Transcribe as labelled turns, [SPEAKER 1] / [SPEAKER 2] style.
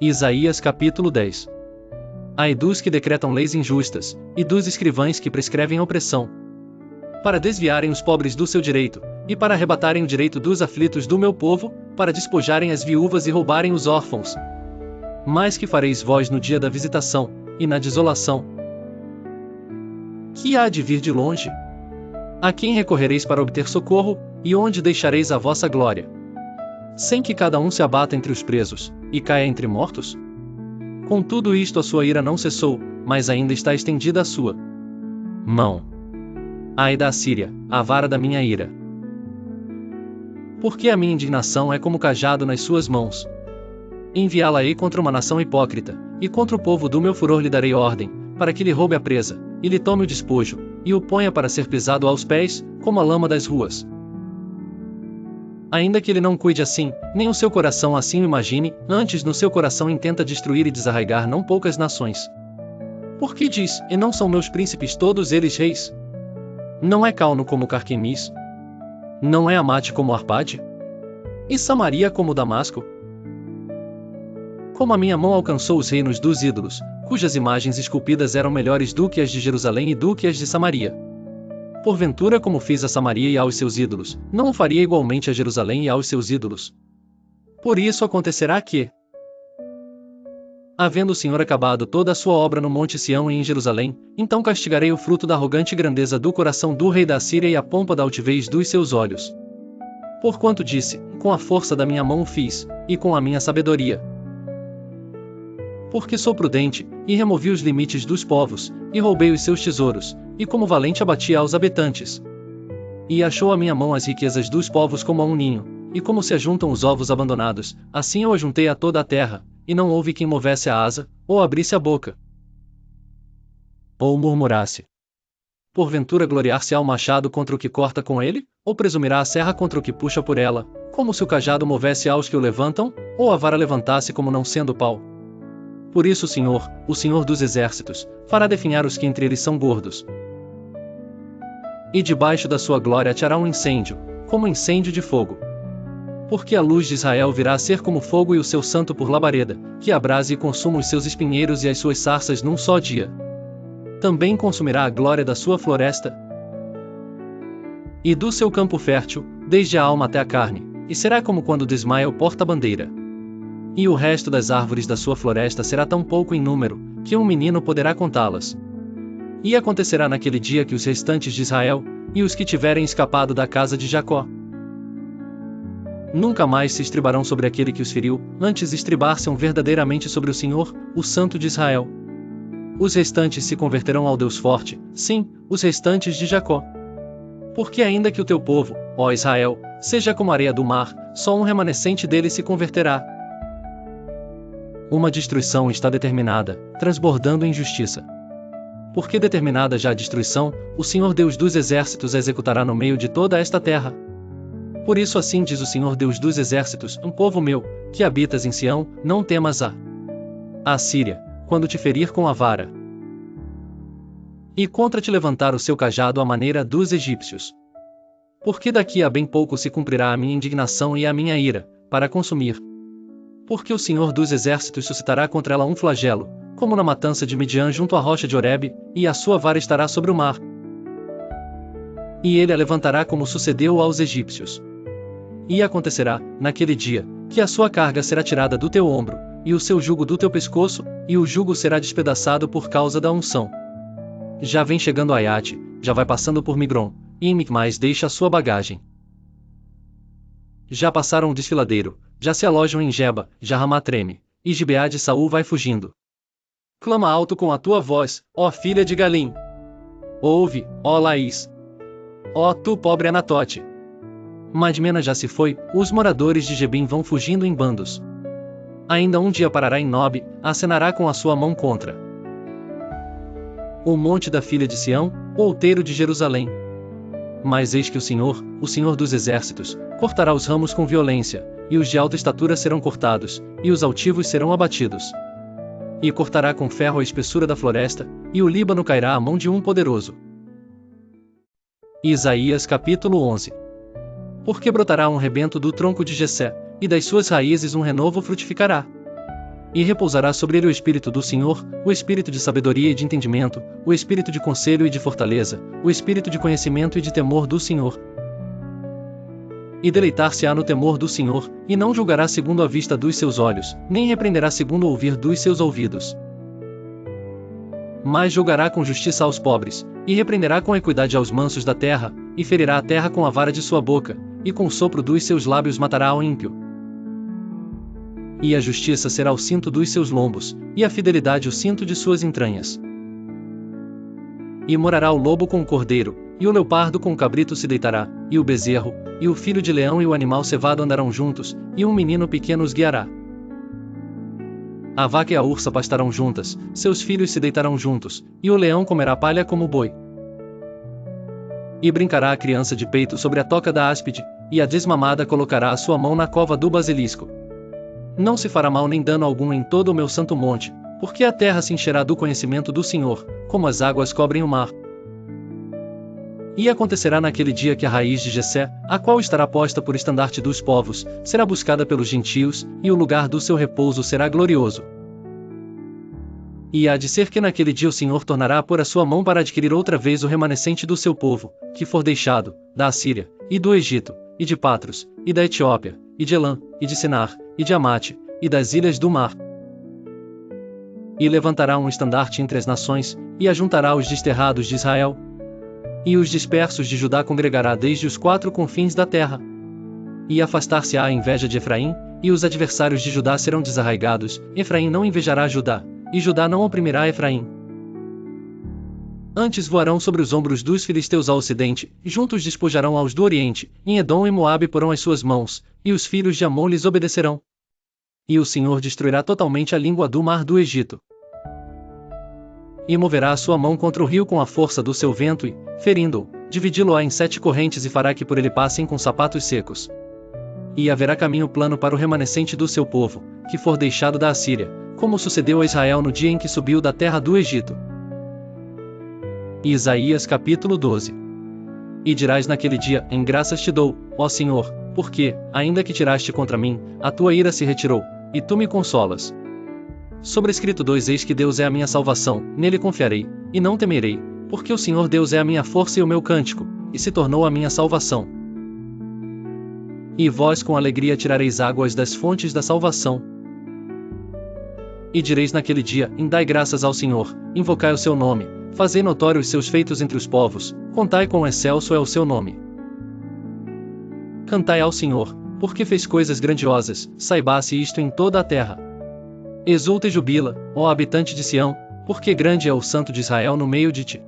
[SPEAKER 1] Isaías capítulo 10. Ai dos que decretam leis injustas, e dos escrivães que prescrevem opressão, para desviarem os pobres do seu direito, e para arrebatarem o direito dos aflitos do meu povo, para despojarem as viúvas e roubarem os órfãos. Mas que fareis vós no dia da visitação, e na desolação? Que há de vir de longe? A quem recorrereis para obter socorro, e onde deixareis a vossa glória? Sem que cada um se abata entre os presos, e caia entre mortos? Com tudo isto a sua ira não cessou, mas ainda está estendida a sua mão. Ai da Assíria, a vara da minha ira! Porque a minha indignação é como cajado nas suas mãos. Enviá-la-ei contra uma nação hipócrita, e contra o povo do meu furor lhe darei ordem, para que lhe roube a presa, e lhe tome o despojo, e o ponha para ser pisado aos pés, como a lama das ruas. Ainda que ele não cuide assim, nem o seu coração assim o imagine, antes no seu coração intenta destruir e desarraigar não poucas nações. Porque diz, e não são meus príncipes todos eles reis? Não é Calno como Carquemis? Não é Amate como Arpade? E Samaria como Damasco? Como a minha mão alcançou os reinos dos ídolos, cujas imagens esculpidas eram melhores do que as de Jerusalém e do que as de Samaria. Porventura, como fiz a Samaria e aos seus ídolos, não o faria igualmente a Jerusalém e aos seus ídolos? Por isso acontecerá que, havendo o Senhor acabado toda a sua obra no monte Sião e em Jerusalém, então castigarei o fruto da arrogante grandeza do coração do rei da Assíria e a pompa da altivez dos seus olhos. Porquanto disse, com a força da minha mão o fiz, e com a minha sabedoria. Porque sou prudente, e removi os limites dos povos, e roubei os seus tesouros, e como valente abati aos habitantes. E achou a minha mão as riquezas dos povos como a um ninho, e como se ajuntam os ovos abandonados, assim eu ajuntei a toda a terra, e não houve quem movesse a asa, ou abrisse a boca, ou murmurasse. Porventura gloriar-se-á o machado contra o que corta com ele, ou presumirá a serra contra o que puxa por ela, como se o cajado movesse aos que o levantam, ou a vara levantasse como não sendo pau? Por isso o Senhor dos exércitos, fará definhar os que entre eles são gordos. E debaixo da sua glória ateará um incêndio, como incêndio de fogo. Porque a luz de Israel virá a ser como fogo e o seu santo por labareda, que abrase e consuma os seus espinheiros e as suas sarças num só dia. Também consumirá a glória da sua floresta e do seu campo fértil, desde a alma até a carne, e será como quando desmaia o porta-bandeira. E o resto das árvores da sua floresta será tão pouco em número, que um menino poderá contá-las. E acontecerá naquele dia que os restantes de Israel, e os que tiverem escapado da casa de Jacó, nunca mais se estribarão sobre aquele que os feriu, antes estribar-se-ão verdadeiramente sobre o Senhor, o Santo de Israel. Os restantes se converterão ao Deus forte, sim, os restantes de Jacó. Porque ainda que o teu povo, ó Israel, seja como a areia do mar, só um remanescente dele se converterá. Uma destruição está determinada, transbordando em justiça. Porque determinada já a destruição, o Senhor Deus dos exércitos a executará no meio de toda esta terra. Por isso assim diz o Senhor Deus dos exércitos, um povo meu, que habitas em Sião, não temas a Assíria, quando te ferir com a vara, e contra te levantar o seu cajado à maneira dos egípcios. Porque daqui a bem pouco se cumprirá a minha indignação e a minha ira, para consumir. Porque o Senhor dos exércitos suscitará contra ela um flagelo, como na matança de Midian junto à rocha de Horebe, e a sua vara estará sobre o mar. E ele a levantará como sucedeu aos egípcios. E acontecerá, naquele dia, que a sua carga será tirada do teu ombro, e o seu jugo do teu pescoço, e o jugo será despedaçado por causa da unção. Já vem chegando a Aiate, já vai passando por Migron, e em Micmais deixa a sua bagagem. Já passaram o desfiladeiro, já se alojam em Geba, já Ramá treme, e Gibeá de Saul vai fugindo. Clama alto com a tua voz, ó filha de Galim. Ouve, ó Laís. Ó tu pobre Anatote. Madmena já se foi, os moradores de Gebim vão fugindo em bandos. Ainda um dia parará em Nob, acenará com a sua mão contra o monte da filha de Sião, o outeiro de Jerusalém. Mas eis que o Senhor dos exércitos, cortará os ramos com violência, e os de alta estatura serão cortados, e os altivos serão abatidos. E cortará com ferro a espessura da floresta, e o Líbano cairá à mão de um poderoso. Isaías capítulo 11. Porque brotará um rebento do tronco de Jessé, e das suas raízes um renovo frutificará. E repousará sobre ele o Espírito do Senhor, o Espírito de sabedoria e de entendimento, o Espírito de conselho e de fortaleza, o Espírito de conhecimento e de temor do Senhor. E deleitar-se-á no temor do Senhor, e não julgará segundo a vista dos seus olhos, nem repreenderá segundo o ouvir dos seus ouvidos. Mas julgará com justiça aos pobres, e repreenderá com equidade aos mansos da terra, e ferirá a terra com a vara de sua boca, e com o sopro dos seus lábios matará ao ímpio. E a justiça será o cinto dos seus lombos, e a fidelidade o cinto de suas entranhas. E morará o lobo com o cordeiro, e o leopardo com o cabrito se deitará, e o bezerro, e o filho de leão e o animal cevado andarão juntos, e um menino pequeno os guiará. A vaca e a ursa pastarão juntas, seus filhos se deitarão juntos, e o leão comerá palha como o boi. E brincará a criança de peito sobre a toca da áspide, e a desmamada colocará a sua mão na cova do basilisco. Não se fará mal nem dano algum em todo o meu santo monte, porque a terra se encherá do conhecimento do Senhor, como as águas cobrem o mar. E acontecerá naquele dia que a raiz de Jessé, a qual estará posta por estandarte dos povos, será buscada pelos gentios, e o lugar do seu repouso será glorioso. E há de ser que naquele dia o Senhor tornará a pôr a sua mão para adquirir outra vez o remanescente do seu povo, que for deixado, da Assíria, e do Egito, e de Patros, e da Etiópia, e de Elã, e de Sinar, e de Amate, e das ilhas do mar. E levantará um estandarte entre as nações, e ajuntará os desterrados de Israel. E os dispersos de Judá congregará desde os quatro confins da terra. E afastar-se-á a inveja de Efraim, e os adversários de Judá serão desarraigados, Efraim não invejará Judá, e Judá não oprimirá Efraim. Antes voarão sobre os ombros dos filisteus ao ocidente, e juntos despojarão aos do oriente, em Edom e Moabe porão as suas mãos, e os filhos de Amon lhes obedecerão. E o Senhor destruirá totalmente a língua do mar do Egito. E moverá a sua mão contra o rio com a força do seu vento e, ferindo-o, dividi-lo-á em 7 correntes e fará que por ele passem com sapatos secos. E haverá caminho plano para o remanescente do seu povo, que for deixado da Assíria, como sucedeu a Israel no dia em que subiu da terra do Egito. Isaías capítulo 12. E dirás naquele dia, em graças te dou, ó Senhor, porque, ainda que tiraste contra mim, a tua ira se retirou, e tu me consolas. Sobrescrito 2: Eis que Deus é a minha salvação, nele confiarei, e não temerei, porque o Senhor Deus é a minha força e o meu cântico, e se tornou a minha salvação. E vós com alegria tirareis águas das fontes da salvação. E direis naquele dia, dai graças ao Senhor, invocai o seu nome, fazei notório os seus feitos entre os povos, contai quão excelso é o seu nome. Cantai ao Senhor, porque fez coisas grandiosas, saiba-se isto em toda a terra. Exulta e jubila, ó habitante de Sião, porque grande é o Santo de Israel no meio de ti.